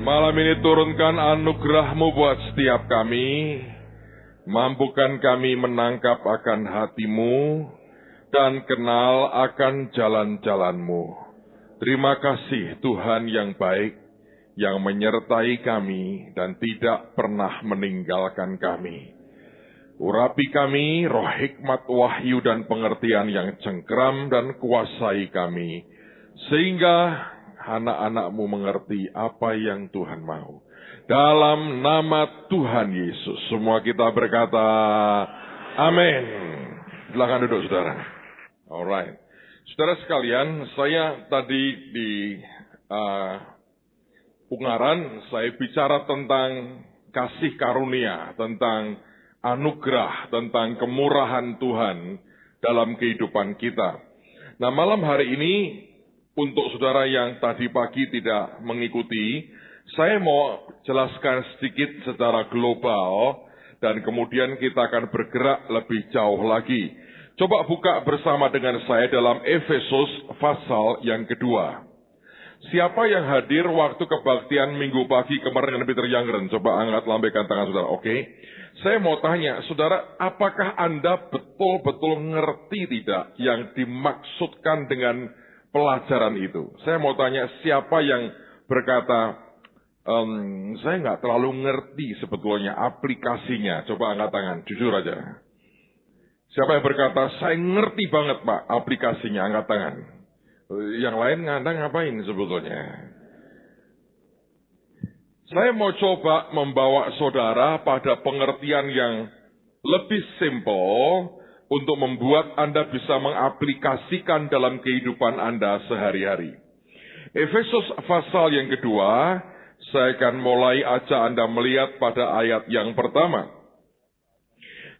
Malam ini turunkan anugerah-Mu buat setiap kami. Mampukan kami menangkap akan hati-Mu dan kenal akan jalan-jalan-Mu. Terima kasih Tuhan yang baik, yang menyertai kami dan tidak pernah meninggalkan kami. Urapi kami roh hikmat, wahyu dan pengertian yang cengkeram dan kuasai kami, sehingga anak-anak-Mu mengerti apa yang Tuhan mau. Dalam nama Tuhan Yesus, semua kita berkata, amin. Silakan duduk, saudara. Alright. Saudara sekalian, saya tadi di Ungaran, saya bicara tentang kasih karunia, tentang anugerah, tentang kemurahan Tuhan dalam kehidupan kita. Nah, malam hari ini, untuk saudara yang tadi pagi tidak mengikuti, saya mau jelaskan sedikit secara global dan kemudian kita akan bergerak lebih jauh lagi. Coba buka bersama dengan saya dalam Efesus pasal yang kedua. Siapa yang hadir waktu kebaktian minggu pagi kemarin dengan Peter Youngren? Coba angkat, lambaikan tangan saudara. Oke. Saya mau tanya, saudara, apakah Anda betul-betul ngerti tidak yang dimaksudkan dengan pelajaran itu? Saya mau tanya, siapa yang berkata, saya nggak terlalu ngerti sebetulnya aplikasinya. Coba angkat tangan, jujur aja. Siapa yang berkata, saya ngerti banget Pak aplikasinya, angkat tangan. Yang lain ngapain sebetulnya? Saya mau coba membawa saudara pada pengertian yang lebih simpel untuk membuat Anda bisa mengaplikasikan dalam kehidupan Anda sehari-hari. Efesus pasal yang kedua, saya akan mulai ajak Anda melihat pada ayat yang pertama.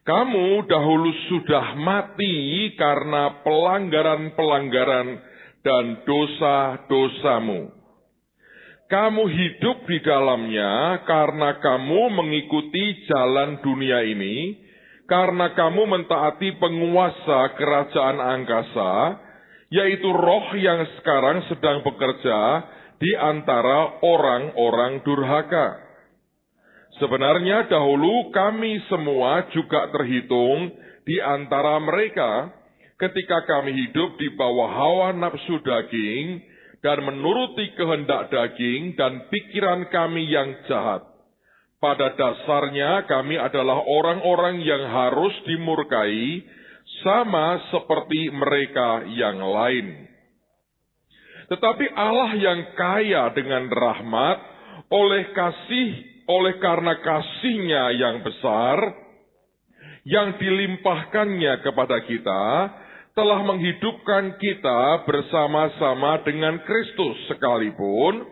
Kamu dahulu sudah mati karena pelanggaran-pelanggaran dan dosa-dosamu. Kamu hidup di dalamnya karena kamu mengikuti jalan dunia ini, karena kamu mentaati penguasa kerajaan angkasa, yaitu roh yang sekarang sedang bekerja di antara orang-orang durhaka. Sebenarnya dahulu kami semua juga terhitung di antara mereka ketika kami hidup di bawah hawa nafsu daging dan menuruti kehendak daging dan pikiran kami yang jahat. Pada dasarnya kami adalah orang-orang yang harus dimurkai sama seperti mereka yang lain. Tetapi Allah yang kaya dengan rahmat oleh karena kasih-Nya yang besar yang dilimpahkannya kepada kita, telah menghidupkan kita bersama-sama dengan Kristus, sekalipun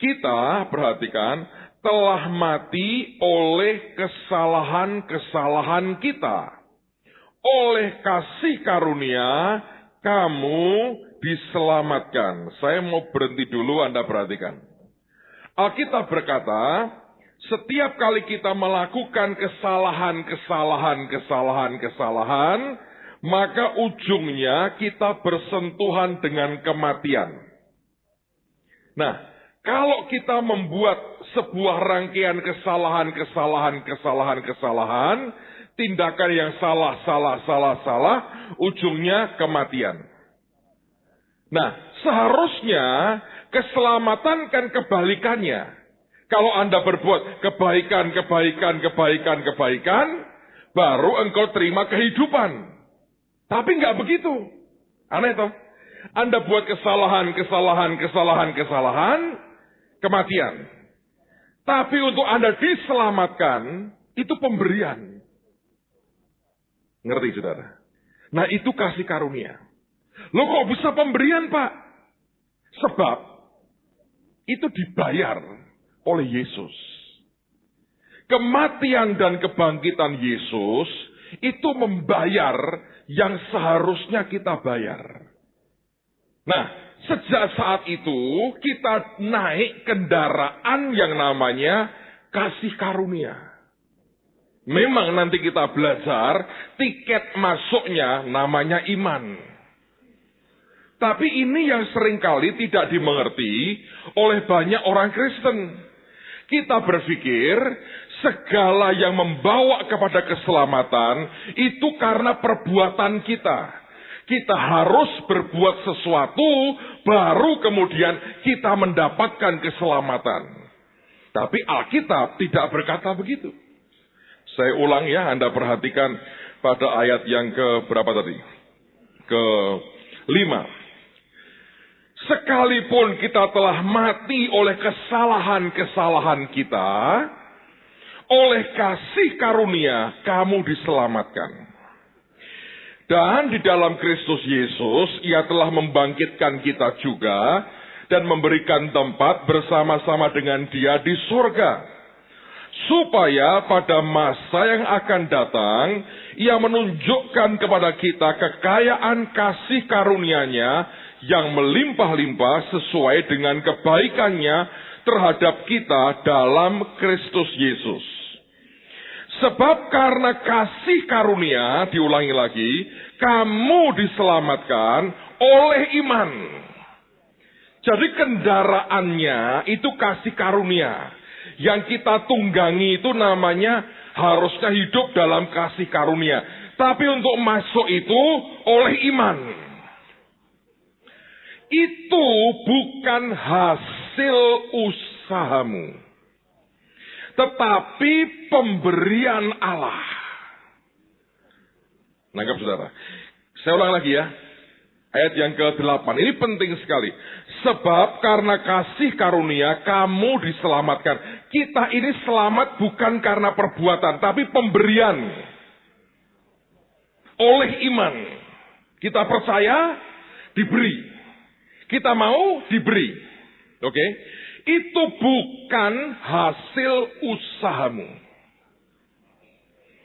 kita, perhatikan, telah mati oleh kesalahan-kesalahan kita. Oleh kasih karunia kamu diselamatkan. Saya mau berhenti dulu, Anda perhatikan. Alkitab berkata, setiap kali kita melakukan kesalahan, maka ujungnya kita bersentuhan dengan kematian. Nah, kalau kita membuat sebuah rangkaian kesalahan, tindakan yang salah, ujungnya kematian. Nah, seharusnya keselamatan kan kebalikannya. Kalau Anda berbuat kebaikan, baru engkau terima kehidupan. Tapi nggak begitu. Aneh toh? Anda buat kesalahan, kematian. Tapi untuk Anda diselamatkan, itu pemberian. Ngerti saudara? Nah, itu kasih karunia. Loh, kok bisa pemberian Pak? Sebab itu dibayar oleh Yesus. Kematian dan kebangkitan Yesus itu membayar yang seharusnya kita bayar. Nah, sejak saat itu kita naik kendaraan yang namanya kasih karunia. Memang nanti kita belajar tiket masuknya namanya iman. Tapi ini yang seringkali tidak dimengerti oleh banyak orang Kristen. Kita berpikir segala yang membawa kepada keselamatan itu karena perbuatan kita. Kita harus berbuat sesuatu, baru kemudian kita mendapatkan keselamatan. Tapi Alkitab tidak berkata begitu. Saya ulang ya, Anda perhatikan pada ayat yang ke berapa tadi? Ke-5. Sekalipun kita telah mati oleh kesalahan-kesalahan kita, oleh kasih karunia kamu diselamatkan. Dan di dalam Kristus Yesus, Ia telah membangkitkan kita juga dan memberikan tempat bersama-sama dengan Dia di surga. Supaya pada masa yang akan datang, Ia menunjukkan kepada kita kekayaan kasih karunia-Nya yang melimpah-limpah sesuai dengan kebaikan-Nya terhadap kita dalam Kristus Yesus. Sebab karena kasih karunia, diulangi lagi, kamu diselamatkan oleh iman. Jadi kendaraannya itu kasih karunia. Yang kita tunggangi itu namanya harusnya hidup dalam kasih karunia. Tapi untuk masuk itu oleh iman. Itu bukan hasil usahamu, tetapi pemberian Allah. Nangkap saudara? Saya ulang lagi ya. Ayat yang ke-8. Ini penting sekali. Sebab karena kasih karunia kamu diselamatkan. Kita ini selamat bukan karena perbuatan, tapi pemberian. Oleh iman. Kita percaya, diberi. Kita mau, diberi. Oke? Itu bukan hasil usahamu,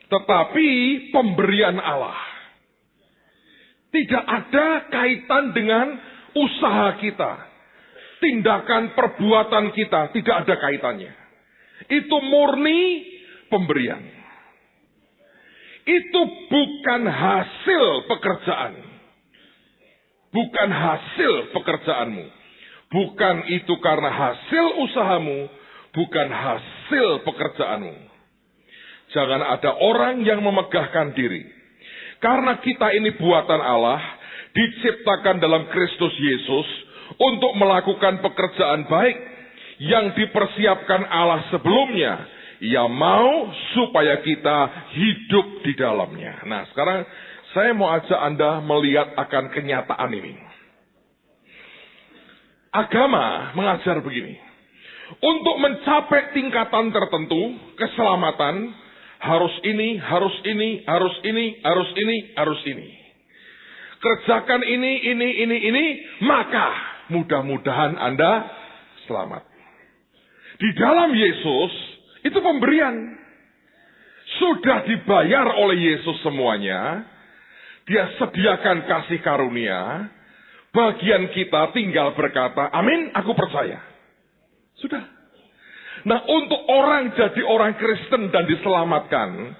tetapi pemberian Allah. Tidak ada kaitan dengan usaha kita. Tindakan perbuatan kita tidak ada kaitannya. Itu murni pemberian. Itu bukan hasil pekerjaan. Bukan hasil pekerjaanmu. Bukan itu karena hasil usahamu. Bukan hasil pekerjaanmu. Jangan ada orang yang memegahkan diri. Karena kita ini buatan Allah, diciptakan dalam Kristus Yesus untuk melakukan pekerjaan baik yang dipersiapkan Allah sebelumnya. Ia mau supaya kita hidup di dalamnya. Nah, sekarang saya mau ajak Anda melihat akan kenyataan ini. Agama mengajar begini. Untuk mencapai tingkatan tertentu, keselamatan, harus ini, harus ini, harus ini, harus ini, harus ini. Kerjakan ini, maka mudah-mudahan Anda selamat. Di dalam Yesus, itu pemberian. Sudah dibayar oleh Yesus semuanya. Dia sediakan kasih karunia. Bagian kita tinggal berkata, amin, aku percaya. Sudah. Nah, untuk orang jadi orang Kristen dan diselamatkan,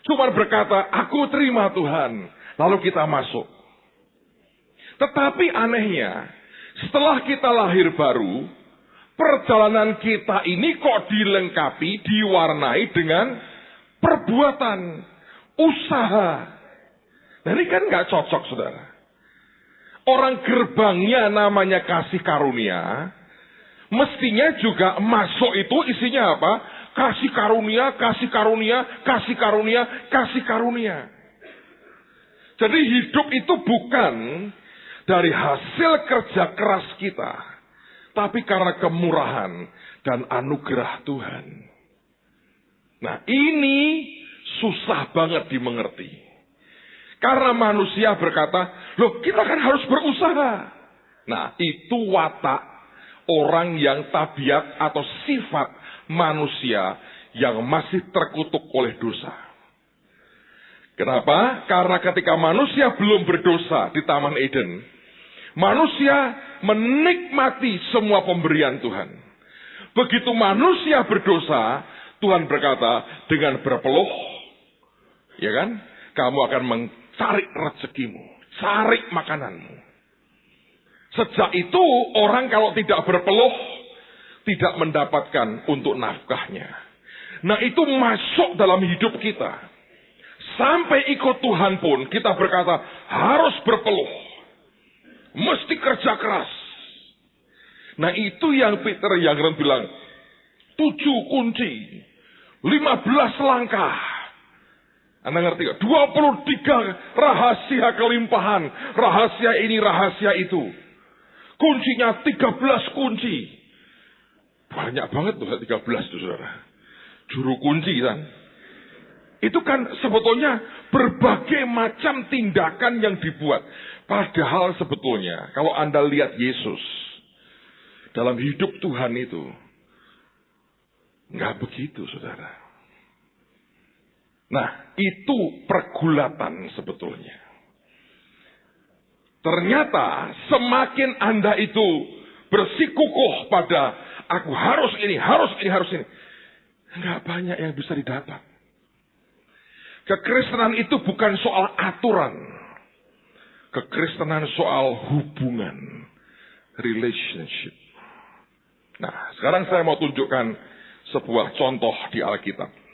cuma berkata, aku terima Tuhan. Lalu kita masuk. Tetapi anehnya, setelah kita lahir baru, perjalanan kita ini kok dilengkapi, diwarnai dengan perbuatan, usaha. Nah, ini kan gak cocok, saudara. Orang gerbangnya namanya kasih karunia, mestinya juga masuk itu isinya apa? Kasih karunia, kasih karunia, kasih karunia, kasih karunia. Jadi hidup itu bukan dari hasil kerja keras kita, tapi karena kemurahan dan anugerah Tuhan. Nah, ini susah banget dimengerti. Karena manusia berkata, loh kita kan harus berusaha. Nah, itu watak orang yang tabiat atau sifat manusia yang masih terkutuk oleh dosa. Kenapa? Karena ketika manusia belum berdosa di Taman Eden, manusia menikmati semua pemberian Tuhan. Begitu manusia berdosa, Tuhan berkata, dengan berpeluh, ya kan, kamu akan mencari rezekimu, cari makananmu. Sejak itu orang kalau tidak berpeluh, tidak mendapatkan untuk nafkahnya. Nah, itu masuk dalam hidup kita. Sampai ikut Tuhan pun kita berkata harus berpeluh. Mesti kerja keras. Nah, itu yang Peter yang bilang 7 kunci, 15 langkah. Anda ngerti gak? 23 rahasia kelimpahan. Rahasia ini, rahasia itu. Kuncinya 13 kunci. Banyak banget tuh 13 tuh saudara. Juru kunci kan. Itu kan sebetulnya berbagai macam tindakan yang dibuat. Padahal sebetulnya kalau Anda lihat Yesus dalam hidup Tuhan itu. Nggak begitu saudara. Nah, itu pergulatan sebetulnya. Ternyata semakin Anda itu bersikukuh pada aku harus ini, harus ini, harus ini. Nggak banyak yang bisa didapat. Kekristenan itu bukan soal aturan. Kekristenan soal hubungan. Relationship. Nah, sekarang saya mau tunjukkan sebuah contoh di Alkitab.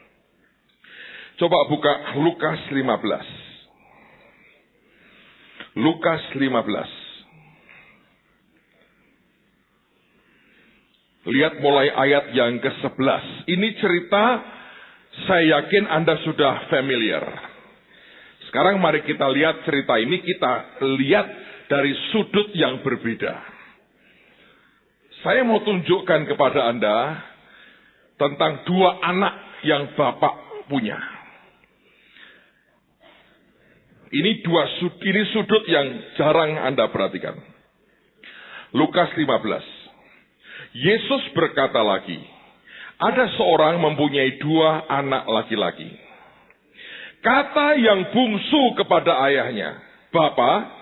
Coba buka Lukas 15. Lukas 15. Lihat mulai ayat yang ke-11. Ini cerita saya yakin Anda sudah familiar. Sekarang mari kita lihat cerita ini, kita lihat dari sudut yang berbeda. Saya mau tunjukkan kepada Anda tentang 2 anak yang Bapak punya. Ini sudut yang jarang Anda perhatikan. Lukas 15. Yesus berkata lagi, ada seorang mempunyai 2 anak laki-laki. Kata yang bungsu kepada ayahnya, Bapa,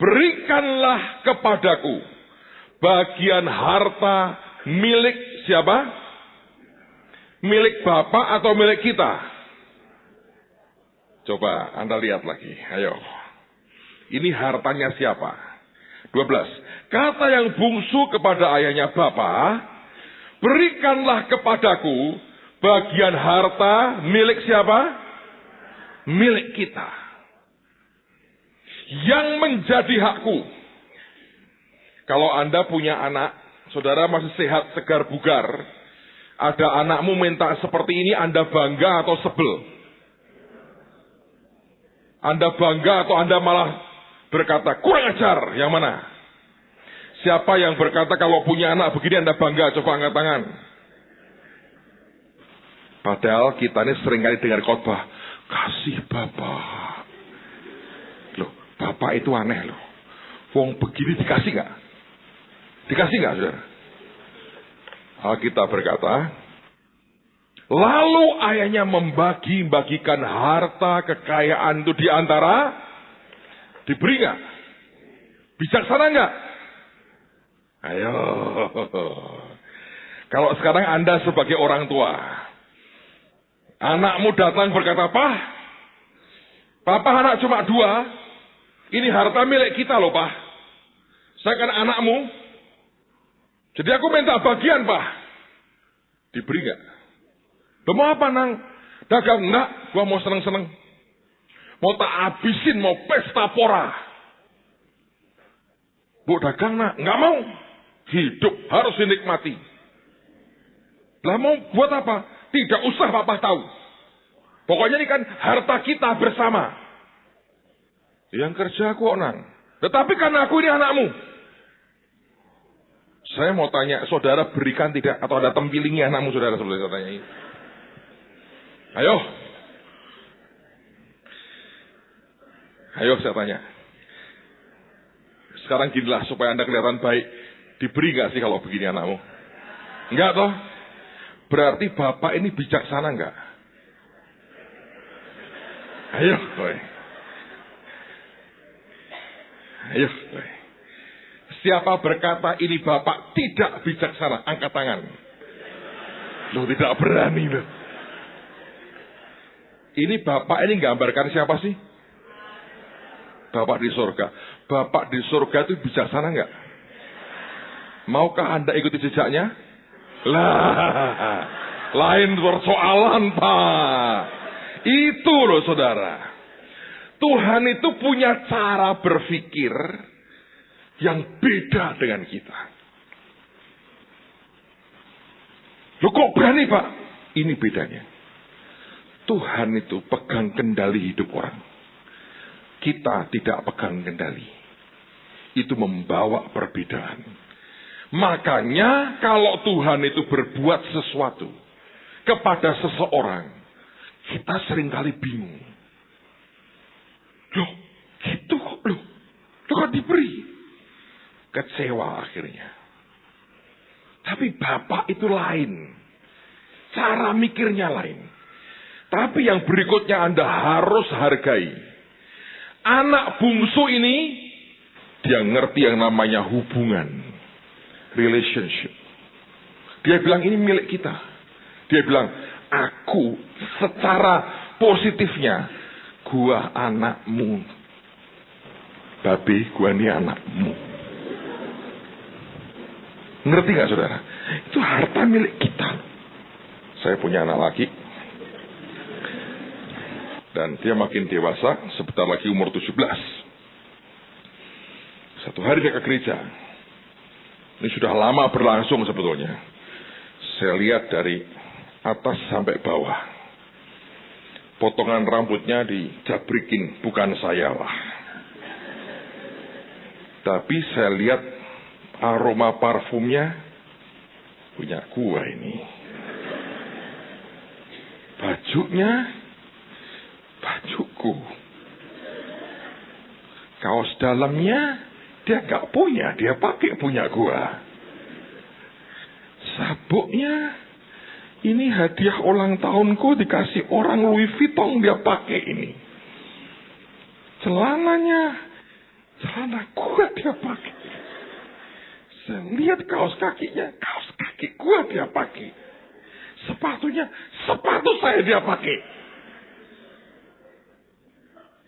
berikanlah kepadaku bagian harta milik siapa? Milik Bapak atau milik kita? Coba Anda lihat lagi, ayo. Ini hartanya siapa? 12. Kata yang bungsu kepada ayahnya, Bapa, berikanlah kepadaku bagian harta milik siapa? Milik kita. Yang menjadi hakku. Kalau Anda punya anak, saudara masih sehat, segar, bugar, ada anakmu minta seperti ini, Anda bangga atau sebel? Anda bangga atau Anda malah berkata, kurang ajar, yang mana? Siapa yang berkata kalau punya anak begini Anda bangga? Coba angkat tangan. Padahal kita ini seringkali dengar khotbah, kasih Bapak. Loh, Bapak itu aneh loh. Wong begini dikasih nggak? Dikasih nggak, saudara? Alkitab berkata, lalu ayahnya membagi-bagikan harta kekayaan itu di antara, diberi nggak? Bijaksana nggak? Ayo. Kalau sekarang Anda sebagai orang tua, anakmu datang berkata, Papa anak cuma 2, ini harta milik kita loh, Pak. Saya kan anakmu, jadi aku minta bagian, Pak. Diberi nggak? Lo mau apa, Nang? Dagang? Enggak, gua mau seneng-seneng. Mau tak habisin, mau pesta pora. Bu dagang, Nak? Enggak mau. Hidup harus dinikmati. Lah mau buat apa? Tidak usah Papa tahu. Pokoknya ini kan harta kita bersama. Yang kerja kok, Nang. Tetapi karena aku ini anakmu. Saya mau tanya, saudara berikan tidak? Atau ada tempilingi anakmu, saudara, sebelum saya tanya ini? Ayo. Ayo saya tanya. Sekarang ginilah supaya Anda kelihatan baik. Diberi gak sih kalau begini anakmu? Enggak toh? Berarti Bapak ini bijaksana enggak? Ayo. Boy. Ayo. Boy. Siapa berkata ini Bapak tidak bijaksana? Angkat tangan. Loh, tidak berani loh. Ini Bapak ini gambarkan siapa sih? Bapak di surga. Bapak di surga itu bijaksana enggak? Maukah Anda ikuti jejaknya? Lah, lain persoalan, Pak. Itu loh, saudara. Tuhan itu punya cara berpikir yang beda dengan kita. Loh kok berani, Pak? Ini bedanya. Tuhan itu pegang kendali hidup orang. Kita tidak pegang kendali. Itu membawa perbedaan. Makanya kalau Tuhan itu berbuat sesuatu kepada seseorang, kita seringkali bingung. Loh, gitu kok, loh kok diberi? Kecewa akhirnya. Tapi Bapak itu lain. Cara mikirnya lain. Tapi yang berikutnya Anda harus hargai. Anak bungsu ini, dia ngerti yang namanya hubungan. Relationship. Dia bilang ini milik kita. Dia bilang, aku secara positifnya, gua anakmu. Babe, gua ini anakmu. Ngerti gak saudara? Itu harta milik kita. Saya punya anak laki. Dan dia makin dewasa, sebentar lagi umur 17. Satu hari dia ke gereja. Ini sudah lama berlangsung sebetulnya. Saya lihat dari atas sampai bawah. Potongan rambutnya dijabrikin, bukan saya lah. Tapi saya lihat aroma parfumnya punya gua ini. Bajunya bajuku. Kaos dalamnya dia gak punya, dia pakai punya gua. Sabuknya ini hadiah ulang tahunku dikasih orang Louis Vuitton, dia pakai ini. Celana gua dia pakai. Saya lihat kaos kakinya, kaos kaki gua dia pakai. Sepatunya, sepatu saya dia pakai.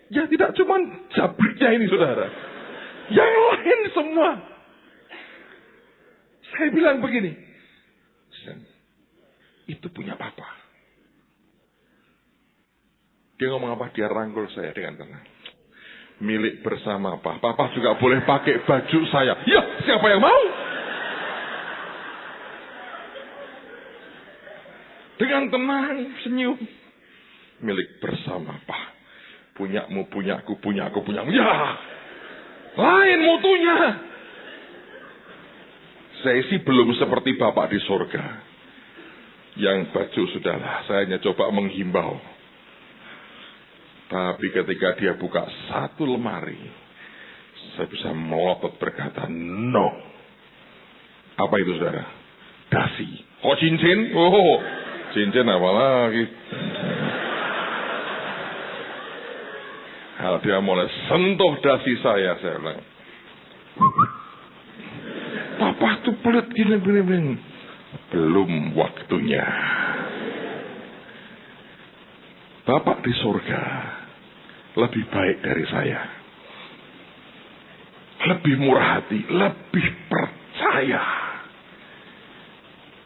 Ya tidak cuma jabriknya ini saudara. Yang lain semua. Saya bilang begini. Itu punya papa. Dia ngomong apa? Dia rangkul saya dengan tenang. Milik bersama Pak. Papa juga boleh pakai baju saya. Ya, siapa yang mau? Dengan tenang, senyum. Milik bersama Pak. Punyamu, punyaku, punyaku, punyamu. Ya, lain mutunya. Saya sih belum seperti Bapak di surga. Yang baju sudahlah, saya hanya coba menghimbau. Tapi ketika dia buka satu lemari, saya bisa melotot berkata, no. Apa itu saudara? Dasi. Oh cincin? Oh, cincin apa lagi? Kalau dia mulai sentuh dasi saya bilang, Papa tuh pelit gini. Belum waktunya. Bapak di surga lebih baik dari saya. Lebih murah hati, lebih percaya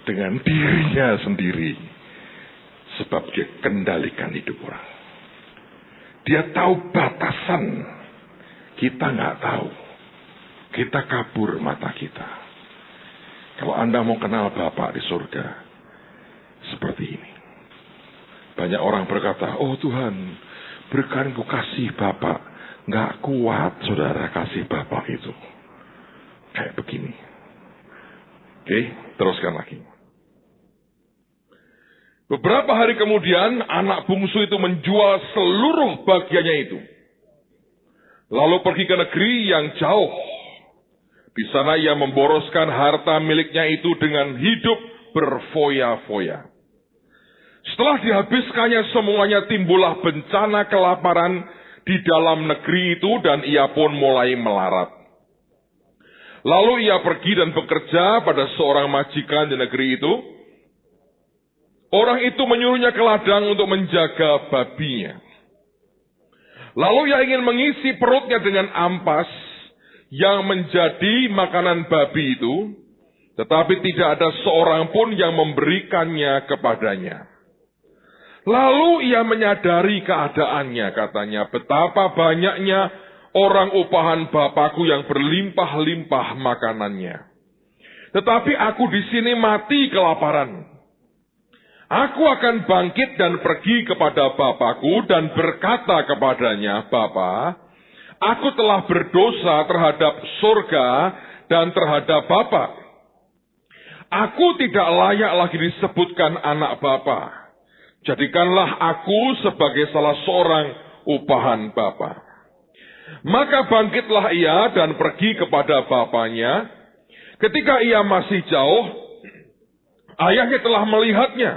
dengan dirinya sendiri. Sebab dia kendalikan hidup orang. Dia tahu batasan. Kita nggak tahu. Kita kabur mata kita. Kalau Anda mau kenal Bapak di surga, seperti ini. Banyak orang berkata, oh Tuhan, berikan ku kasih Bapak. Nggak kuat saudara kasih Bapak itu. Kayak begini. Oke, teruskan lagi. Beberapa hari kemudian, anak bungsu itu menjual seluruh bagiannya itu. Lalu pergi ke negeri yang jauh. Di sana ia memboroskan harta miliknya itu dengan hidup berfoya-foya. Setelah dihabiskannya semuanya, timbullah bencana kelaparan di dalam negeri itu dan ia pun mulai melarat. Lalu ia pergi dan bekerja pada seorang majikan di negeri itu. Orang itu menyuruhnya ke ladang untuk menjaga babinya. Lalu ia ingin mengisi perutnya dengan ampas yang menjadi makanan babi itu. tetapi tidak ada seorang pun yang memberikannya kepadanya. Lalu ia menyadari keadaannya, katanya, betapa banyaknya orang upahan Bapakku yang berlimpah-limpah makanannya. Tetapi aku di sini mati kelaparan. Aku akan bangkit dan pergi kepada Bapakku dan berkata kepadanya, Bapa, aku telah berdosa terhadap surga dan terhadap Bapa. Aku tidak layak lagi disebutkan anak Bapa. Jadikanlah aku sebagai salah seorang upahan Bapa. Maka bangkitlah ia dan pergi kepada bapaknya. Ketika ia masih jauh, ayahnya telah melihatnya.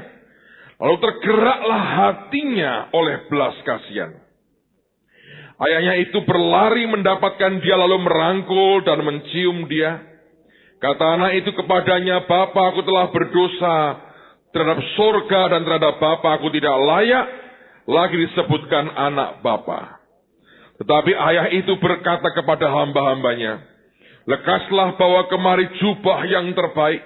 Lalu tergeraklah hatinya oleh belas kasihan. Ayahnya itu berlari mendapatkan dia lalu merangkul dan mencium dia. Kata anak itu kepadanya, Bapa, aku telah berdosa terhadap surga dan terhadap Bapa, aku tidak layak lagi disebutkan anak Bapa. Tetapi ayah itu berkata kepada hamba-hambanya, lekaslah bawa kemari jubah yang terbaik,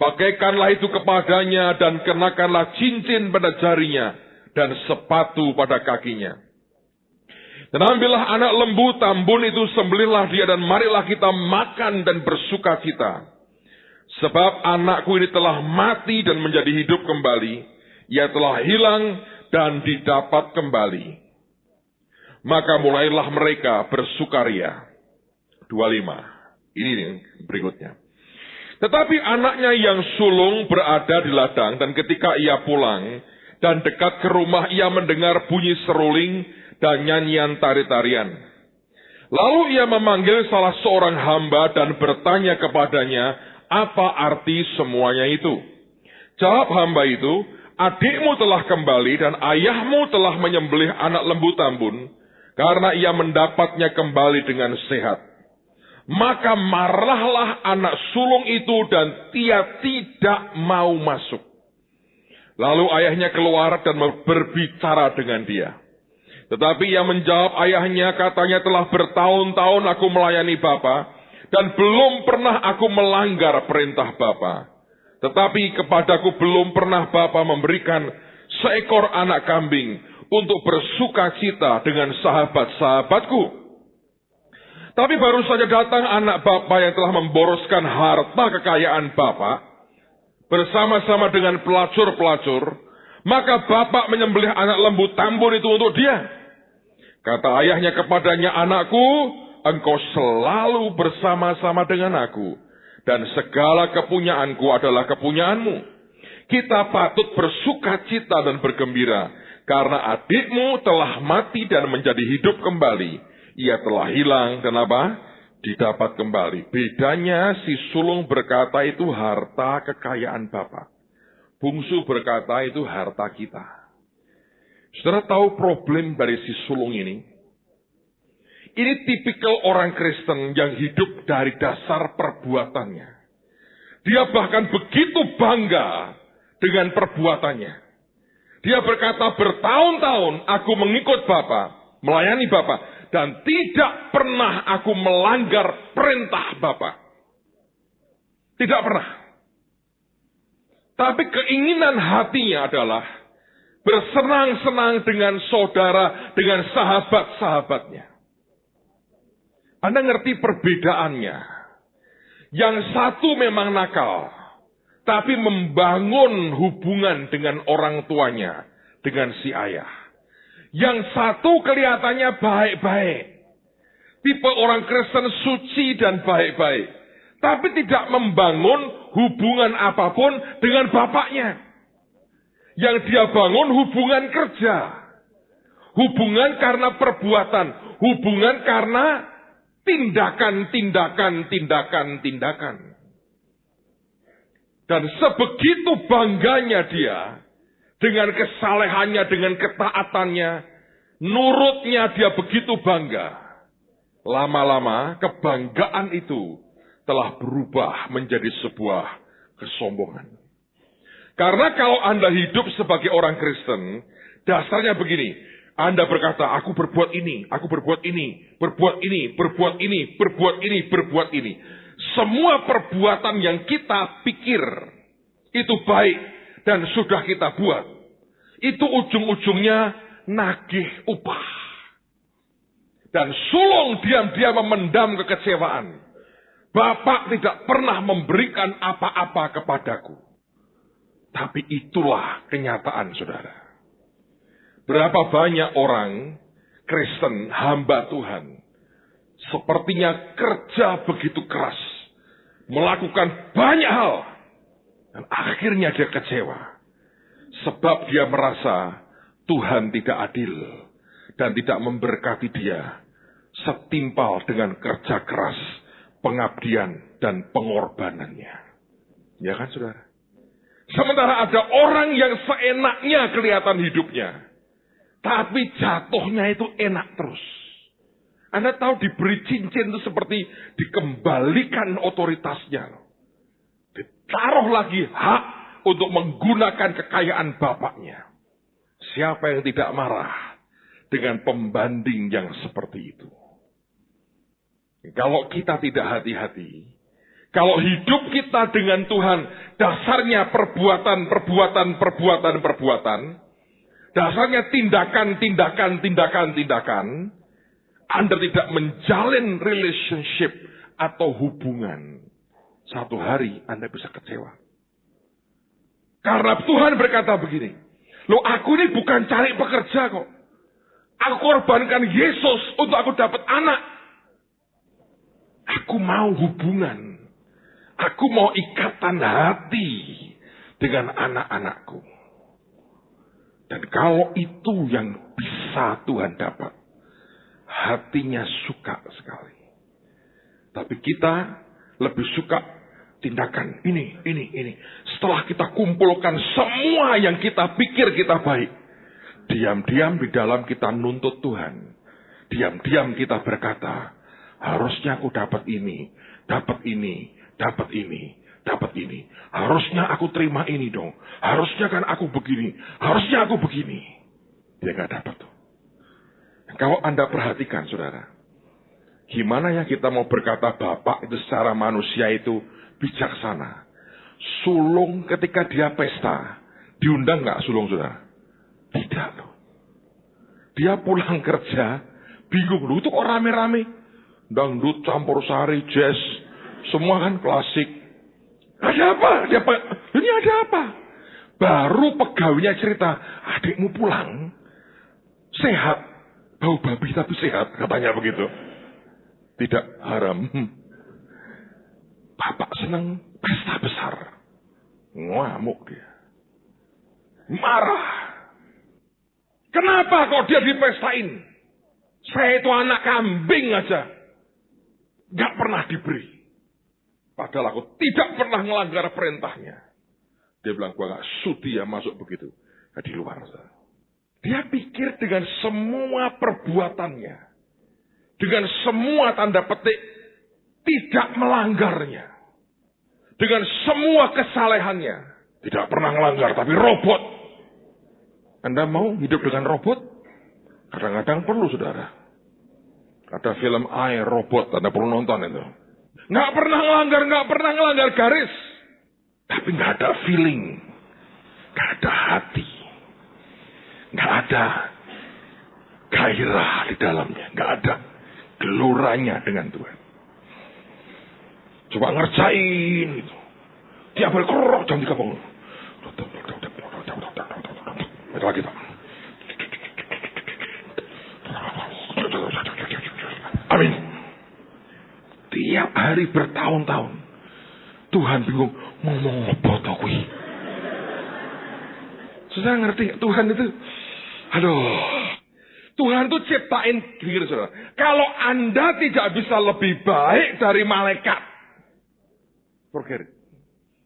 pakaikanlah itu kepadanya dan kenakanlah cincin pada jarinya dan sepatu pada kakinya. Dan ambillah anak lembu tambun itu, sembelihlah dia dan marilah kita makan dan bersuka cita. Sebab anakku ini telah mati dan menjadi hidup kembali. Ia telah hilang dan didapat kembali. Maka mulailah mereka bersukaria. 25. Ini berikutnya. Tetapi anaknya yang sulung berada di ladang, dan ketika ia pulang dan dekat ke rumah, ia mendengar bunyi seruling dan nyanyian tari-tarian. Lalu ia memanggil salah seorang hamba dan bertanya kepadanya, apa arti semuanya itu? Jawab hamba itu, adikmu telah kembali dan ayahmu telah menyembelih anak lembu tambun, karena ia mendapatnya kembali dengan sehat. Maka marahlah anak sulung itu dan ia tidak mau masuk. Lalu ayahnya keluar dan berbicara dengan dia. Tetapi ia menjawab ayahnya, katanya, telah bertahun-tahun aku melayani Bapa, dan belum pernah aku melanggar perintah Bapa. Tetapi kepadaku belum pernah Bapa memberikan seekor anak kambing untuk bersuka cita dengan sahabat-sahabatku. Tapi baru saja datang anak Bapa yang telah memboroskan harta kekayaan Bapa bersama-sama dengan pelacur-pelacur, maka Bapa menyembelih anak lembu tambun itu untuk dia. Kata ayahnya kepadanya, anakku, engkau selalu bersama-sama dengan aku, dan segala kepunyaanku adalah kepunyaanmu. Kita patut bersuka cita dan bergembira, karena adikmu telah mati dan menjadi hidup kembali. Ia telah hilang dan apa? Didapat kembali. Bedanya si sulung berkata itu harta kekayaan Bapa. Bungsu berkata itu harta kita. Saudara tahu problem dari si sulung ini? Ini tipikal orang Kristen yang hidup dari dasar perbuatannya. Dia bahkan begitu bangga dengan perbuatannya. Dia berkata, bertahun-tahun aku mengikut Bapa, melayani Bapa, dan tidak pernah aku melanggar perintah Bapa. Tidak pernah. Tapi keinginan hatinya adalah bersenang-senang dengan saudara, dengan sahabat-sahabatnya. Anda ngerti perbedaannya. Yang satu memang nakal, tapi membangun hubungan dengan orang tuanya, dengan si ayah. Yang satu kelihatannya baik-baik. Tipe orang Kristen suci dan baik-baik. Tapi tidak membangun hubungan apapun dengan bapaknya. Yang dia bangun hubungan kerja. Hubungan karena perbuatan. Hubungan karena tindakan. Dan sebegitu bangganya dia, dengan kesalehannya, dengan ketaatannya, nurutnya dia begitu bangga. Lama-lama kebanggaan itu telah berubah menjadi sebuah kesombongan. Karena kalau Anda hidup sebagai orang Kristen, dasarnya begini. Anda berkata, aku berbuat ini, aku berbuat ini, berbuat ini, berbuat ini, berbuat ini, berbuat ini. Semua perbuatan yang kita pikir itu baik dan sudah kita buat, itu ujung-ujungnya nagih upah. Dan sulung diam-diam memendam kekecewaan. Bapak tidak pernah memberikan apa-apa kepadaku. Tapi itulah kenyataan, saudara. Berapa banyak orang Kristen, hamba Tuhan, sepertinya kerja begitu keras, melakukan banyak hal, dan akhirnya dia kecewa. Sebab dia merasa Tuhan tidak adil dan tidak memberkati dia setimpal dengan kerja keras, pengabdian, dan pengorbanannya. Ya kan, saudara? Sementara ada orang yang seenaknya kelihatan hidupnya, tapi jatuhnya itu enak terus. Anda tahu diberi cincin itu seperti dikembalikan otoritasnya. Ditaruh lagi hak untuk menggunakan kekayaan bapaknya. Siapa yang tidak marah dengan pembanding yang seperti itu? Kalau kita tidak hati-hati, kalau hidup kita dengan Tuhan dasarnya perbuatan, dasarnya tindakan, Anda tidak menjalin relationship atau hubungan, satu hari Anda bisa kecewa. Karena Tuhan berkata begini, loh, aku ini bukan cari pekerja kok. Aku korbankan Yesus untuk aku dapat anak. Aku mau hubungan. Aku mau ikatan hati dengan anak-anakku. Dan kalau itu yang bisa Tuhan dapat, hatinya suka sekali. Tapi kita lebih suka tindakan ini. Setelah kita kumpulkan semua yang kita pikir kita baik, diam-diam di dalam kita nuntut Tuhan. Diam-diam kita berkata, harusnya aku dapat ini. Harusnya aku terima ini dong. Harusnya kan aku begini. Harusnya aku begini. Dia gak dapat tuh. Kalau Anda perhatikan, saudara, gimana ya kita mau berkata Bapak itu secara manusia itu bijaksana. Sulung ketika dia pesta, diundang gak sulung, saudara? Tidak loh. Dia pulang kerja, bingung. Loh, itu kok rame-rame? Dangdut, campur sari, jazz, semua kan klasik. Ada apa? Ini ada apa? Baru pegawainya cerita, adikmu pulang, sehat, bau babi tapi sehat, katanya begitu. Tidak haram. Bapak senang pesta besar. Ngamuk dia. Marah. Kenapa kok dia dipestain? Saya itu anak kambing aja. Gak pernah diberi. Padahal aku tidak pernah melanggar perintahnya. Dia bilang, gua gak sudi ya masuk begitu. Di luar. Dia pikir dengan semua perbuatannya, dengan semua tanda petik, tidak melanggarnya. Dengan semua kesalehannya, tidak pernah melanggar, tapi robot. Anda mau hidup dengan robot? Kadang-kadang perlu, saudara. Ada film I, Robot, Anda perlu nonton itu. Nggak pernah ngelanggar garis. Tapi nggak ada feeling. Nggak ada hati. Nggak ada gairah di dalamnya. Nggak ada geloranya dengan Tuhan. Coba ngerjain itu. Tiap hari kerok jam 3 bangun. Itu lagi Pak. Amin. Tiap hari bertahun-tahun. Tuhan bingung. Ngomong apa toh kuwi? Susah ngerti. Tuhan itu. Aduh. Tuhan itu ciptain gini, saudara. Kalau Anda tidak bisa lebih baik dari malaikat. Forget it.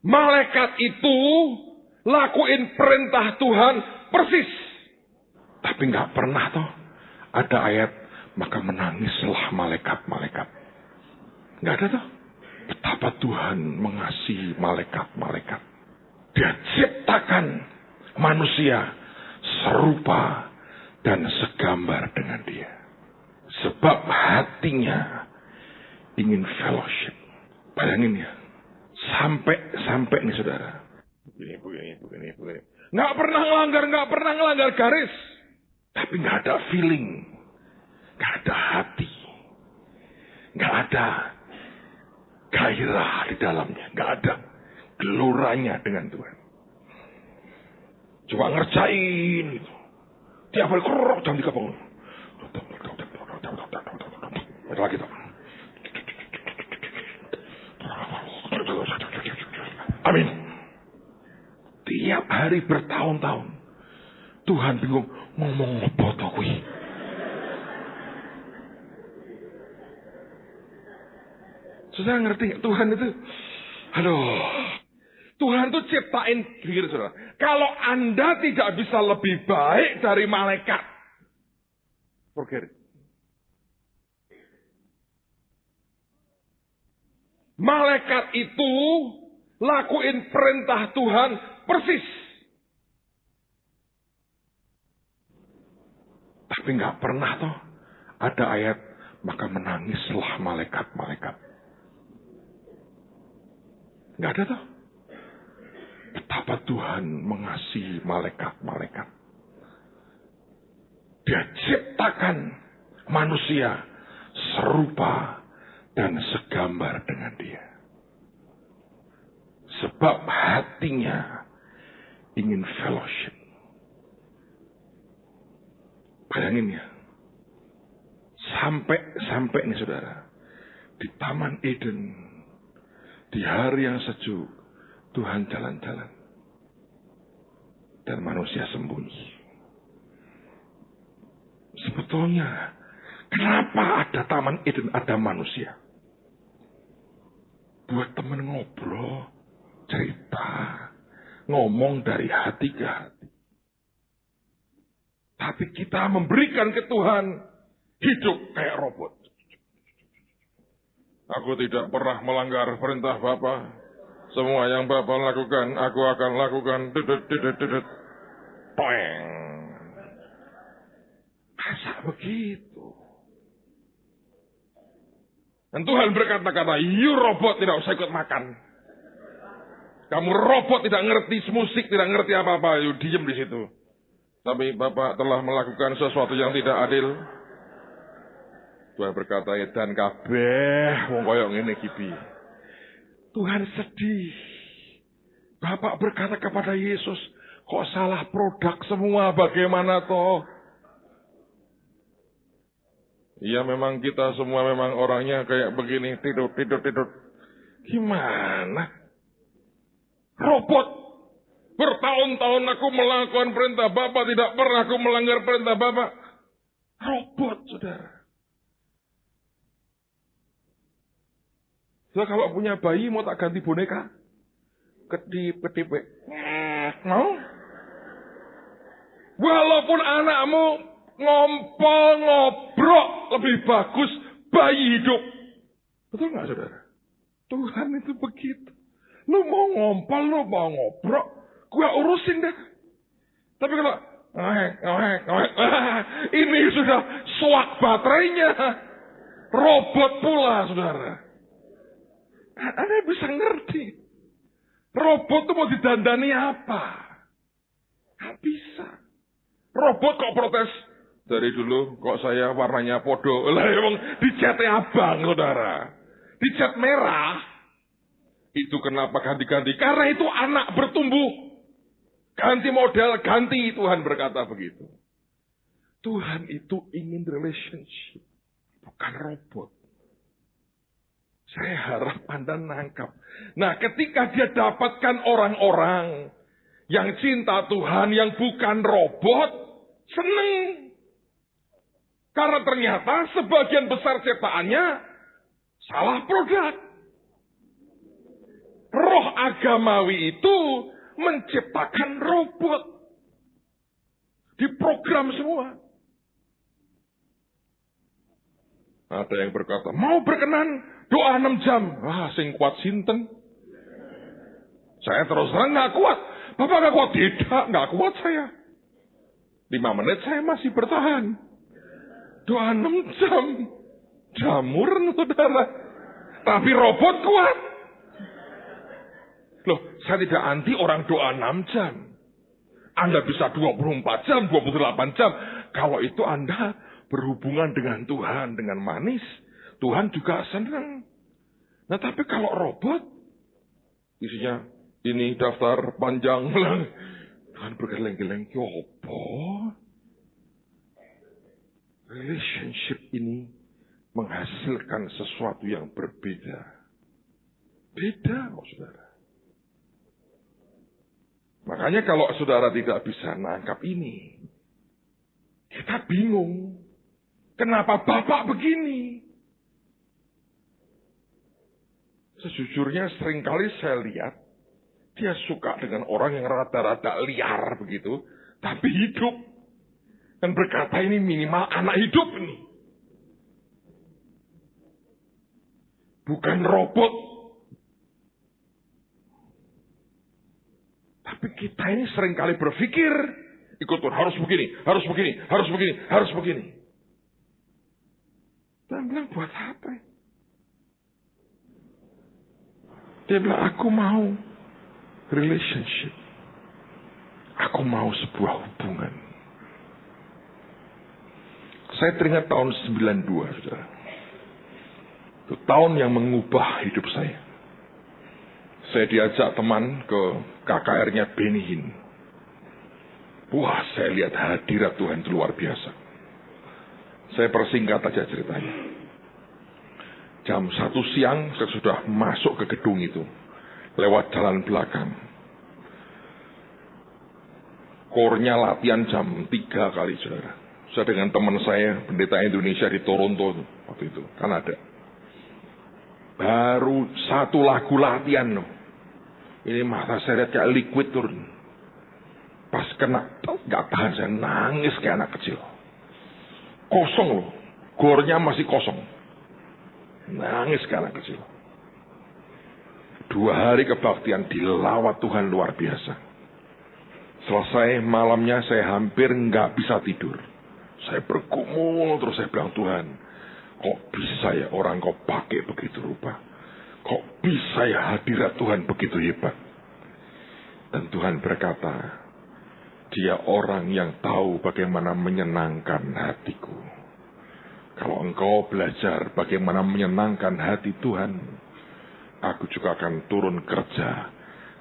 Malaikat itu lakuin perintah Tuhan persis. Tapi nggak pernah toh ada ayat maka menangislah malaikat-malaikat. Nggak ada toh. Betapa Tuhan mengasihi malaikat-malaikat. Dia ciptakan manusia serupa dan segambar dengan dia. Sebab hatinya ingin fellowship. Bayangin ya, sampai nih saudara. Begini. Nggak pernah ngelanggar garis. Tapi nggak ada feeling. Nggak ada hati. Nggak ada gairah di dalamnya. Nggak ada geloranya dengan Tuhan. Coba ngerjain gitu. Tiap hari jam 3 bangun. Ada lagi tuh. Amin. Tiap hari bertahun-tahun. Tuhan bingung ngomong apa to kuwi. Sudah ngerti Tuhan itu? Aduh. Tuhan itu ciptain diri saudara. Kalau Anda tidak bisa lebih baik dari malaikat, forget it. Malaikat itu lakuin perintah Tuhan persis. Tapi nggak pernah toh ada ayat maka menangislah malaikat-malaikat. Nggak ada toh. Betapa Tuhan mengasihi malaikat-malaikat. Dia ciptakan manusia serupa dan segambar dengan dia. Sebab hatinya ingin fellowship. Bayangin ya. Sampai nih saudara. Di Taman Eden. Di hari yang sejuk. Tuhan jalan-jalan. Dan manusia sembunyi. Sebetulnya. Kenapa ada Taman Eden, ada manusia? Buat teman ngobrol. Cerita. Ngomong dari hati ke hati. Tapi kita memberikan ke Tuhan. Hidup kayak robot. Aku tidak pernah melanggar perintah Bapa. Semua yang Bapa lakukan, aku akan lakukan. Toeng. Masa begitu? Dan Tuhan berkata-kata, you robot tidak usah ikut makan. Kamu robot tidak ngerti musik, tidak ngerti apa-apa. You diem di situ. Tapi Bapak telah melakukan sesuatu yang tidak adil. Tuhan berkata, dan kabeh wong koyo ngene iki. Tuhan sedih. Bapak berkata kepada Yesus, kok salah produk semua, bagaimana toh? Ya memang kita semua memang orangnya kayak begini, tidur. Gimana? Robot. Bertahun-tahun aku melakukan perintah Bapak, tidak pernah aku melanggar perintah Bapak. Robot, saudara. So, kalau punya bayi mau tak ganti boneka? Kedip. Mau? Walaupun anakmu ngompol, ngobrol, lebih bagus bayi hidup. Betul nggak saudara? Tuhan itu begitu. Lu mau ngompol, lu mau ngobrol, gua urusin deh. Tapi kalau ini sudah suak baterainya. Robot pula saudara. Anda bisa ngerti. Robot itu mau didandani apa? Nggak bisa. Robot kok protes. Dari dulu kok saya warnanya podo. Lah emang dicat abang saudara. Dicat merah. Itu kenapa ganti-ganti? Karena itu anak bertumbuh. Ganti model, ganti. Tuhan berkata begitu. Tuhan itu ingin relationship. Bukan robot. Saya harap Anda nangkap. Nah, ketika dia dapatkan orang-orang yang cinta Tuhan, yang bukan robot, seneng. Karena ternyata sebagian besar ciptaannya salah produk. Roh agamawi itu menciptakan robot. Diprogram semua. Ada yang berkata, mau berkenan doa 6 jam. Wah, sing kuat sinten. Saya terus terang gak kuat. Bapak gak kuat? Tidak, gak kuat saya. 5 menit saya masih bertahan. Doa 6 jam. Jamur, saudara. Tapi robot kuat. Loh, saya tidak anti orang doa 6 jam. Anda bisa 24 jam, 28 jam. Kalau itu Anda berhubungan dengan Tuhan, dengan manis, Tuhan juga senang. Nah, tapi kalau robot, isinya ini daftar panjang, Tuhan bergeleng-geleng, yopo. Relationship ini menghasilkan sesuatu yang berbeda. Beda, saudara. Makanya kalau saudara tidak bisa nangkap ini, kita bingung. Kenapa Bapak begini? Sejujurnya seringkali saya lihat, dia suka dengan orang yang rada-rada liar begitu, tapi hidup. Dan berkata ini minimal anak hidup ini. Bukan robot. Tapi kita ini seringkali berpikir, ikut Tuhan, harus begini, harus begini, harus begini, harus begini. Tuhan bilang, buat apa? Dia bilang, aku mau relationship. Aku mau sebuah hubungan. Saya teringat tahun 92, saudara. Itu tahun yang mengubah hidup saya. Saya diajak teman ke KKR-nya Benny Hinn. Wah, saya lihat hadirat Tuhan itu luar biasa. Saya persingkat aja ceritanya. Jam 1 siang saya sudah masuk ke gedung itu. Lewat jalan belakang. Kornya latihan jam 3 kali, saudara. Saya dengan teman saya, pendeta Indonesia di Toronto waktu itu, Kanada. Baru 1 lagu latihan loh. Ini mata saya lihat kayak liquid turun. Pas kena, gak tahan, saya nangis kayak anak kecil. Kosong loh, gornya masih kosong. Nangis kayak anak kecil. 2 hari kebaktian dilawat Tuhan luar biasa. Selesai malamnya saya hampir gak bisa tidur. Saya bergumul terus saya bilang, Tuhan, kok bisa ya orang kau pakai begitu rupa? Kok bisa ya hadirat Tuhan begitu hebat? Dan Tuhan berkata, Dia orang yang tahu bagaimana menyenangkan hatiku. Kalau engkau belajar bagaimana menyenangkan hati Tuhan, aku juga akan turun kerja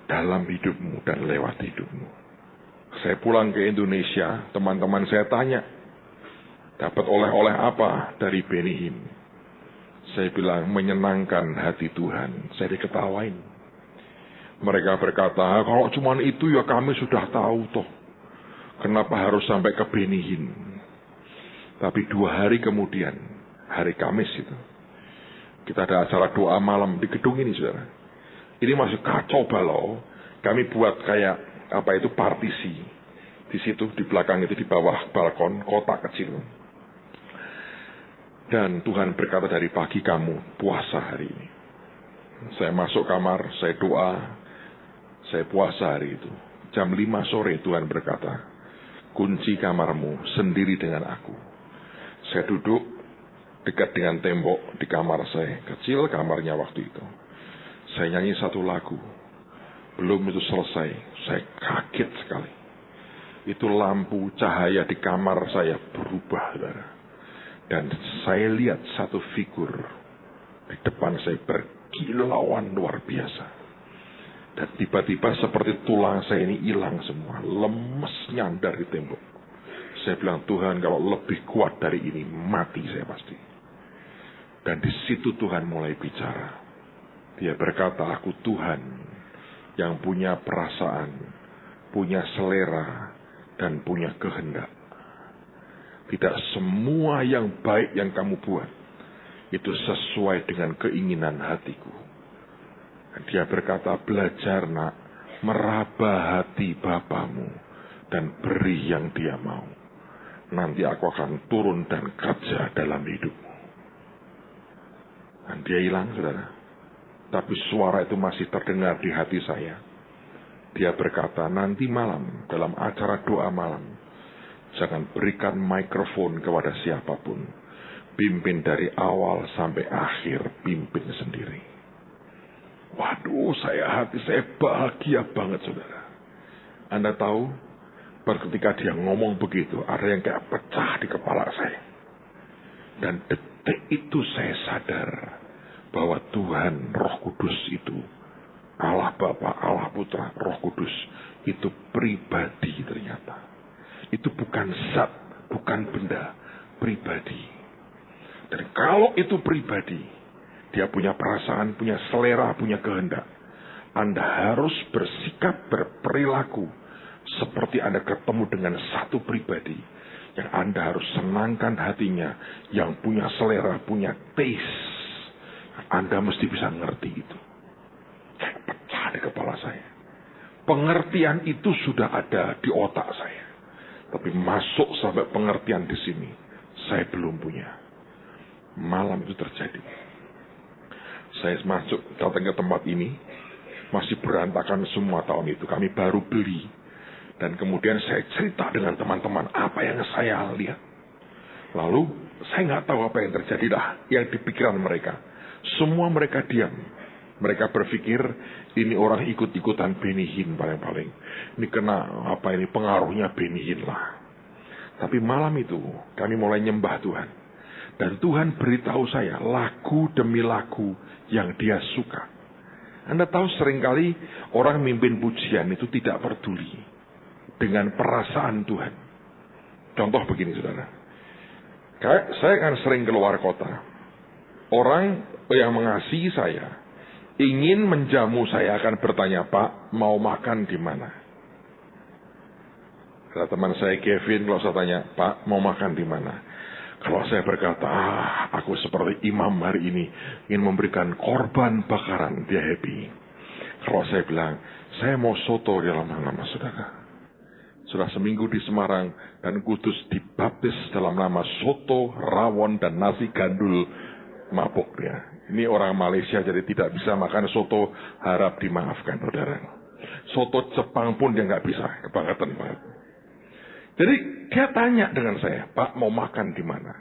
dalam hidupmu dan lewat hidupmu. Saya pulang ke Indonesia, teman-teman saya tanya, dapat oleh-oleh apa dari Benny Hinn? Saya bilang, menyenangkan hati Tuhan. Saya diketawain. Mereka berkata, kalau cuma itu ya kami sudah tahu toh. Kenapa harus sampai ke Benny Hinn? Tapi 2 hari kemudian, hari Kamis itu, kita ada acara doa malam di gedung ini, saudara. Ini masih kacau balau. Kami buat kayak partisi. Di situ, di belakang itu, di bawah balkon, kotak kecil. Dan Tuhan berkata, dari pagi kamu puasa hari ini. Saya masuk kamar, saya doa, saya puasa hari itu. Jam 5 sore Tuhan berkata, kunci kamarmu sendiri dengan aku. Saya duduk dekat dengan tembok di kamar saya. Kecil kamarnya waktu itu. Saya nyanyi 1 lagu. Belum itu selesai, saya kaget sekali. Itu lampu cahaya di kamar saya berubah, saudara. Dan saya lihat 1 figur di depan saya berkilauan luar biasa. Dan tiba-tiba seperti tulang saya ini hilang semua. Lemes nyandar di tembok. Saya bilang, Tuhan kalau lebih kuat dari ini, mati saya pasti. Dan di situ Tuhan mulai bicara. Dia berkata, aku Tuhan yang punya perasaan, punya selera, dan punya kehendak. Tidak semua yang baik yang kamu buat itu sesuai dengan keinginan hatiku. Dia berkata, belajar nak, meraba hati Bapamu dan beri yang dia mau. Nanti aku akan turun dan kerja dalam hidupmu. Dan dia hilang, saudara. Tapi suara itu masih terdengar di hati saya. Dia berkata, nanti malam dalam acara doa malam, jangan berikan mikrofon kepada siapapun. Pimpin dari awal sampai akhir, pimpin sendiri. Waduh, hati saya bahagia banget, saudara. Anda tahu, ketika dia ngomong begitu, ada yang kayak pecah di kepala saya. Dan detik itu saya sadar bahwa Tuhan Roh Kudus itu, Allah Bapa, Allah Putra, Roh Kudus, itu pribadi ternyata. Itu bukan zat, bukan benda, pribadi. Dan kalau itu pribadi, dia punya perasaan, punya selera, punya kehendak. Anda harus bersikap, berperilaku seperti Anda ketemu dengan satu pribadi yang Anda harus senangkan hatinya, yang punya selera, punya taste. Anda mesti bisa ngerti itu. Kayak pecah di kepala saya. Pengertian itu sudah ada di otak saya. Tapi masuk sampai pengertian di sini, saya belum punya. Malam itu terjadi. Saya datang ke tempat ini, masih berantakan semua tahun itu. Kami baru beli. Dan kemudian saya cerita dengan teman-teman apa yang saya lihat. Lalu saya nggak tahu apa yang terjadi yang di pikiran mereka. Semua mereka diam. Mereka berpikir ini orang ikut-ikutan Benny Hinn paling-paling. Ini kena pengaruhnya Benny Hinn lah. Tapi malam itu kami mulai nyembah Tuhan. Dan Tuhan beritahu saya lagu demi lagu yang dia suka. Anda tahu seringkali orang mimpin pujian itu tidak peduli dengan perasaan Tuhan. Contoh begini, saudara. Saya kan sering keluar kota. Orang yang mengasihi saya, ingin menjamu saya akan bertanya, Pak, mau makan di mana? Kata teman saya Kevin, kalau saya tanya, Pak, mau makan di mana? Kalau saya berkata, aku seperti imam hari ini, ingin memberikan korban bakaran, dia happy. Kalau saya bilang, saya mau soto dalam nama saudara. Sudah seminggu di Semarang dan Kudus dibaptis dalam nama soto, rawon, dan nasi gandul, mabuk dia. Ini orang Malaysia jadi tidak bisa makan soto, harap dimaafkan saudara. Soto Jepang pun dia nggak bisa, kebangetan banget. Jadi dia tanya dengan saya, Pak mau makan di mana?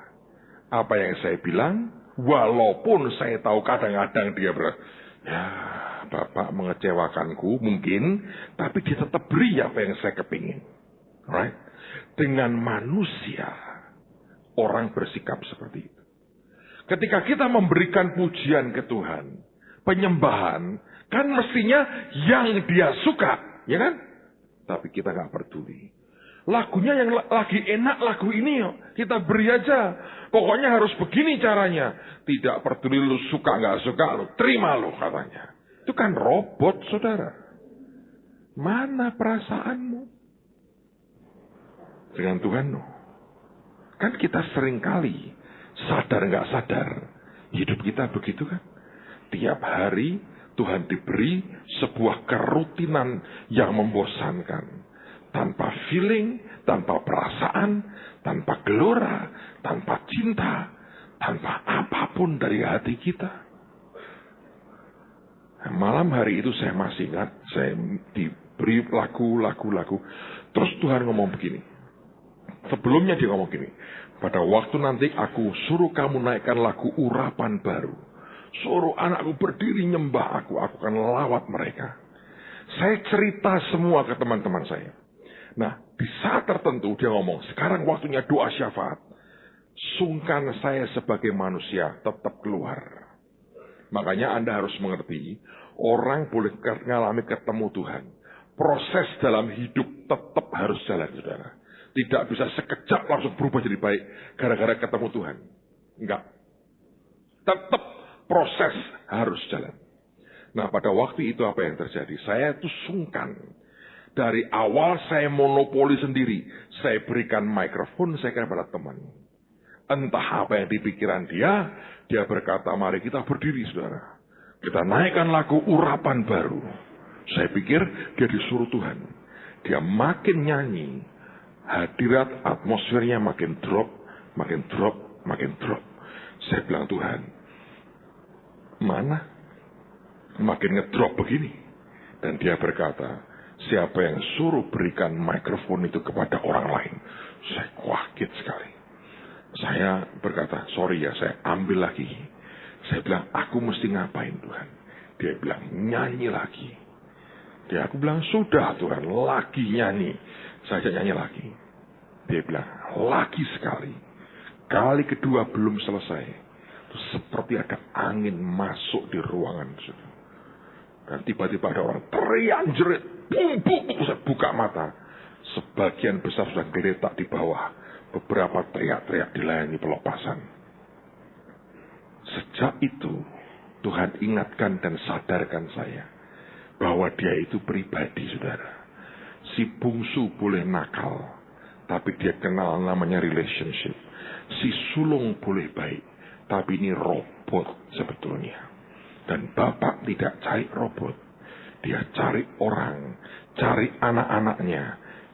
Apa yang saya bilang, walaupun saya tahu kadang-kadang dia ya Bapak mengecewakanku mungkin, tapi dia tetap beri apa yang saya kepingin. Right? Dengan manusia, orang bersikap seperti itu. Ketika kita memberikan pujian ke Tuhan, penyembahan, kan mestinya yang dia suka, ya kan? Tapi kita nggak peduli. Lagunya yang lagi enak, lagu ini kita beri aja. Pokoknya harus begini caranya. Tidak peduli lu suka nggak suka, lu terima lu katanya. Itu kan robot, saudara. Mana perasaanmu? Dengan Tuhan, no. Kan kita seringkali sadar nggak sadar, hidup kita begitu kan. Tiap hari Tuhan diberi sebuah kerutinan yang membosankan. Tanpa feeling, tanpa perasaan, tanpa gelora, tanpa cinta, tanpa apapun dari hati kita. Nah, malam hari itu saya masih ingat, saya diberi lagu. Terus Tuhan ngomong begini. Sebelumnya dia ngomong gini. Pada waktu nanti aku suruh kamu naikkan lagu urapan baru. Suruh anakku berdiri nyembah aku akan lawat mereka. Saya cerita semua ke teman-teman saya. Nah, di saat tertentu dia ngomong, sekarang waktunya doa syafaat. Sungkan saya sebagai manusia tetap keluar. Makanya Anda harus mengerti, orang boleh mengalami ketemu Tuhan. Proses dalam hidup tetap harus jalan, saudara. Tidak bisa sekejap langsung berubah jadi baik gara-gara ketemu Tuhan. Enggak. Tetap proses harus jalan. Nah, pada waktu itu apa yang terjadi? Saya itu sungkan. Dari awal saya monopoli sendiri. Saya berikan mikrofon, saya kira pada teman. Entah apa yang di pikiran dia berkata, mari kita berdiri, saudara. Kita naikkan lagu urapan baru. Saya pikir dia disuruh Tuhan. Dia makin nyanyi. Hadirat atmosfernya makin drop. Saya bilang, Tuhan, mana? Makin ngedrop begini. Dan dia berkata, siapa yang suruh berikan mikrofon itu kepada orang lain? Saya kaget sekali. Saya berkata, sorry ya, saya ambil lagi. Saya bilang, aku mesti ngapain Tuhan? Dia bilang, nyanyi lagi. Aku bilang, sudah Tuhan, lagi nyanyi. Saya ajak nyanyi lagi. Dia bilang, lagi sekali. Kali kedua belum selesai. Terus seperti ada angin masuk di ruangan. Dan tiba-tiba ada orang teriak jerit. Bum, bum, bum. Saya buka mata. Sebagian besar sudah geletak di bawah. Beberapa teriak-teriak dilayani pelepasan. Sejak itu, Tuhan ingatkan dan sadarkan saya bahwa dia itu pribadi, saudara. Si bungsu boleh nakal, tapi dia kenal namanya relationship. Si sulung boleh baik, tapi ini robot sebetulnya. Dan Bapak tidak cari robot. Dia cari orang, cari anak-anaknya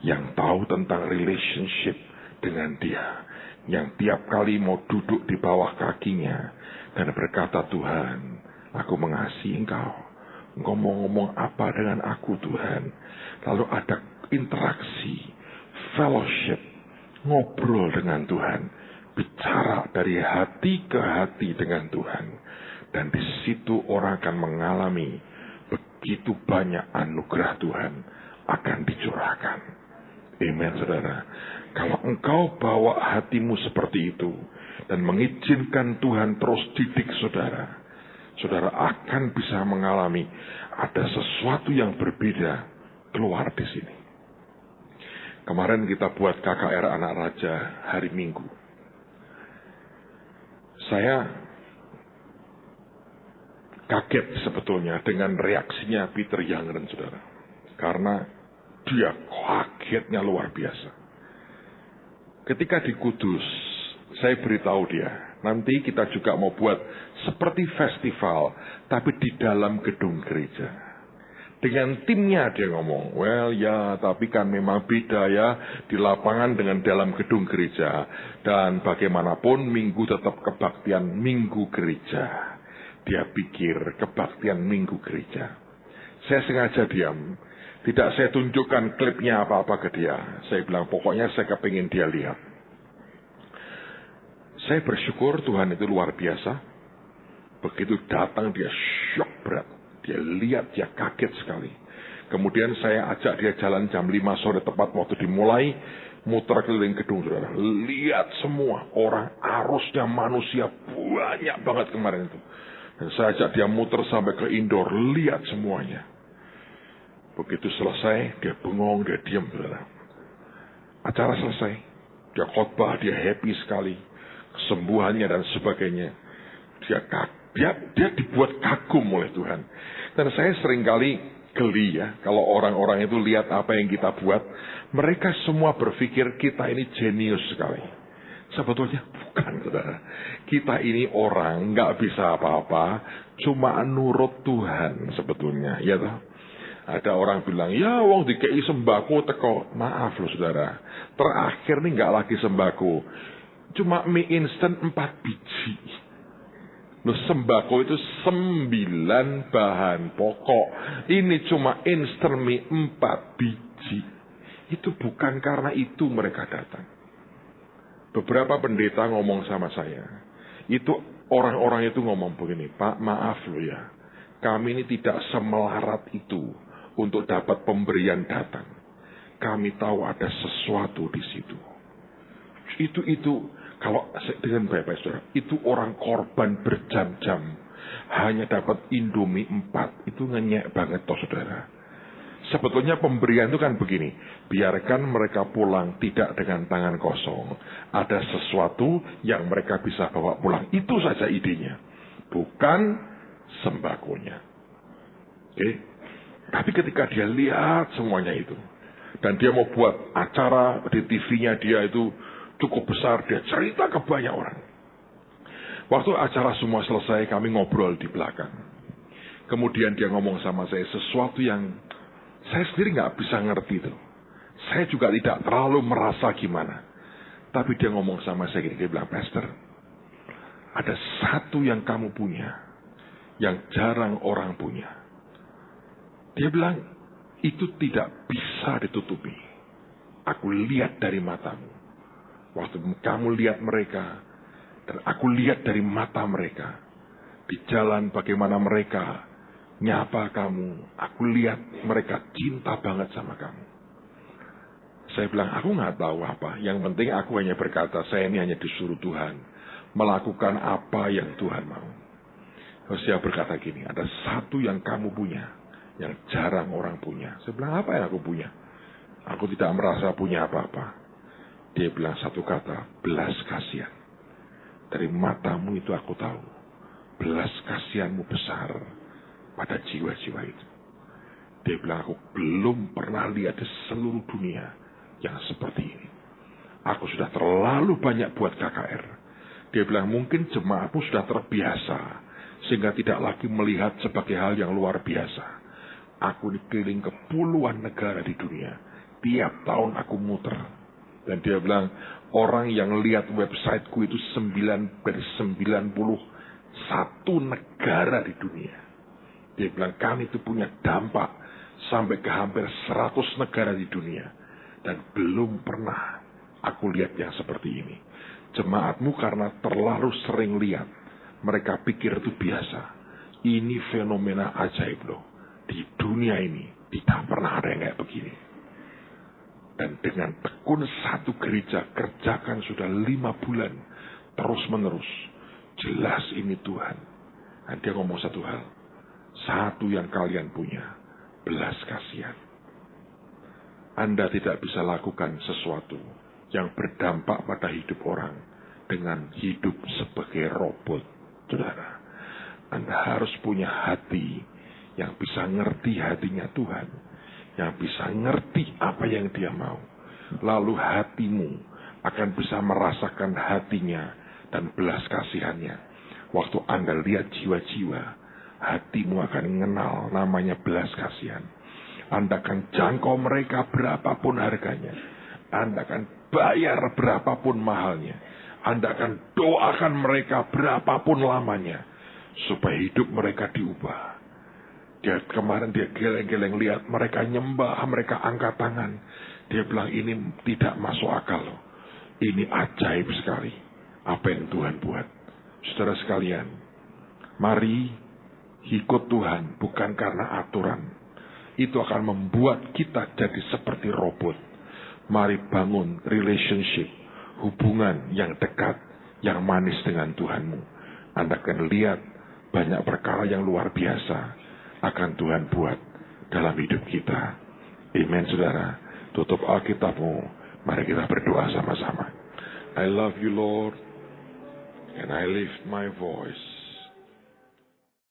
yang tahu tentang relationship dengan dia. Yang tiap kali mau duduk di bawah kakinya dan berkata, Tuhan, aku mengasihi engkau. Ngomong-ngomong apa dengan aku, Tuhan? Lalu ada interaksi, fellowship, ngobrol dengan Tuhan, bicara dari hati ke hati dengan Tuhan. Dan di situ orang akan mengalami begitu banyak anugerah Tuhan akan dicurahkan. Amen, saudara. Kalau engkau bawa hatimu seperti itu dan mengizinkan Tuhan terus didik saudara, saudara akan bisa mengalami ada sesuatu yang berbeda keluar di sini. Kemarin kita buat KKR Anak Raja hari Minggu. Saya kaget sebetulnya dengan reaksinya Peter Youngren, saudara. Karena dia kagetnya luar biasa. Ketika di Kudus, saya beritahu dia, nanti kita juga mau buat seperti festival, tapi di dalam gedung gereja. Dengan timnya dia ngomong, well ya, tapi kan memang beda ya, di lapangan dengan dalam gedung gereja. Dan bagaimanapun Minggu tetap kebaktian Minggu gereja. Dia pikir kebaktian Minggu gereja. Saya sengaja diam. Tidak saya tunjukkan klipnya apa-apa ke dia. Saya bilang pokoknya saya kepingin dia lihat. Saya bersyukur Tuhan itu luar biasa. Begitu datang dia shock berat. Dia lihat, dia kaget sekali. Kemudian saya ajak dia jalan jam 5 sore tepat waktu dimulai. Muter keliling gedung, saudara. Lihat semua orang, arusnya manusia banyak banget kemarin itu. Dan saya ajak dia muter sampai ke indoor. Lihat semuanya. Begitu selesai, dia bengong, dia diam, saudara. Acara selesai. Dia khotbah, dia happy sekali. Kesembuhannya dan sebagainya. Dia dibuat kagum oleh Tuhan. Dan saya seringkali geli ya, kalau orang-orang itu lihat apa yang kita buat, mereka semua berpikir kita ini jenius sekali. Sebetulnya bukan, saudara. Kita ini orang nggak bisa apa-apa, cuma nurut Tuhan sebetulnya, ya toh. Ada orang bilang, ya wong dikei sembako teko. Maaf loh saudara, terakhir nih nggak lagi sembako, cuma mie instan 4 biji. Loh, sembako itu 9 bahan pokok. Ini cuma instan mie 4 biji. Itu bukan karena itu mereka datang. Beberapa pendeta ngomong sama saya. Itu orang-orang itu ngomong begini, Pak maaf loh ya, kami ini tidak semelarat itu untuk dapat pemberian datang. Kami tahu ada sesuatu di situ. Itu kalau dengan baik-baik saudara, itu orang korban berjam-jam hanya dapat Indomie 4, itu ngenyek banget toh saudara. Sebetulnya pemberian itu kan begini, biarkan mereka pulang tidak dengan tangan kosong. Ada sesuatu yang mereka bisa bawa pulang, itu saja idenya, bukan sembakonya. Oke? Tapi ketika dia lihat semuanya itu, dan dia mau buat acara di TV-nya dia itu cukup besar, dia cerita ke banyak orang. Waktu acara semua selesai, kami ngobrol di belakang. Kemudian dia ngomong sama saya sesuatu yang saya sendiri nggak bisa ngerti itu. Saya juga tidak terlalu merasa gimana. Tapi dia ngomong sama saya gini, dia bilang, Pastor, ada satu yang kamu punya, yang jarang orang punya. Dia bilang, itu tidak bisa ditutupi. Aku lihat dari matamu. Waktu kamu lihat mereka, dan aku lihat dari mata mereka. Di jalan bagaimana mereka nyapa kamu. Aku lihat mereka cinta banget sama kamu. Saya bilang, aku nggak tahu apa. Yang penting aku hanya berkata, saya ini hanya disuruh Tuhan melakukan apa yang Tuhan mau. Hosea berkata gini, ada satu yang kamu punya, yang jarang orang punya. Saya bilang, apa yang aku punya? Aku tidak merasa punya apa-apa. Dia bilang satu kata, belas kasihan. Dari matamu itu aku tahu, belas kasihanmu besar pada jiwa-jiwa itu. Dia bilang, aku belum pernah lihat di seluruh dunia yang seperti ini. Aku sudah terlalu banyak buat KKR. Dia bilang, mungkin jemaatmu sudah terbiasa, sehingga tidak lagi melihat sebagai hal yang luar biasa. Aku dikeliling ke puluhan negara di dunia. Tiap tahun aku muter. Dan dia bilang, orang yang lihat websiteku itu 9 dari 91 negara di dunia. Dia bilang, kami itu punya dampak sampai ke hampir 100 negara di dunia. Dan belum pernah aku lihat yang seperti ini. Jemaatmu karena terlalu sering lihat, mereka pikir itu biasa. Ini fenomena ajaib loh. Di dunia ini tidak pernah ada yang kayak begini. Dan dengan tekun satu gereja kerjakan sudah 5 bulan terus menerus. Jelas ini Tuhan. Dan dia ngomong satu hal. Satu yang kalian punya, belas kasihan. Anda tidak bisa lakukan sesuatu yang berdampak pada hidup orang dengan hidup sebagai robot, saudara. Anda harus punya hati yang bisa ngerti hatinya Tuhan, yang bisa ngerti apa yang Dia mau. Lalu hatimu akan bisa merasakan hatinya dan belas kasihannya. Waktu Anda lihat jiwa-jiwa, hatimu akan mengenal namanya belas kasihan. Anda akan jangkau mereka berapapun harganya. Anda akan bayar berapapun mahalnya. Anda akan doakan mereka berapapun lamanya, supaya hidup mereka diubah. Kemarin dia geleng-geleng lihat mereka nyembah, mereka angkat tangan. Dia bilang, ini tidak masuk akal loh. Ini ajaib sekali apa yang Tuhan buat. Saudara sekalian, mari ikut Tuhan bukan karena aturan. Itu akan membuat kita jadi seperti robot. Mari bangun relationship, hubungan yang dekat, yang manis dengan Tuhanmu. Anda akan lihat banyak perkara yang luar biasa akan Tuhan buat dalam hidup kita. Amen, saudara. Tutup Alkitabmu. Mari kita berdoa sama-sama. I love you, Lord, and I lift my voice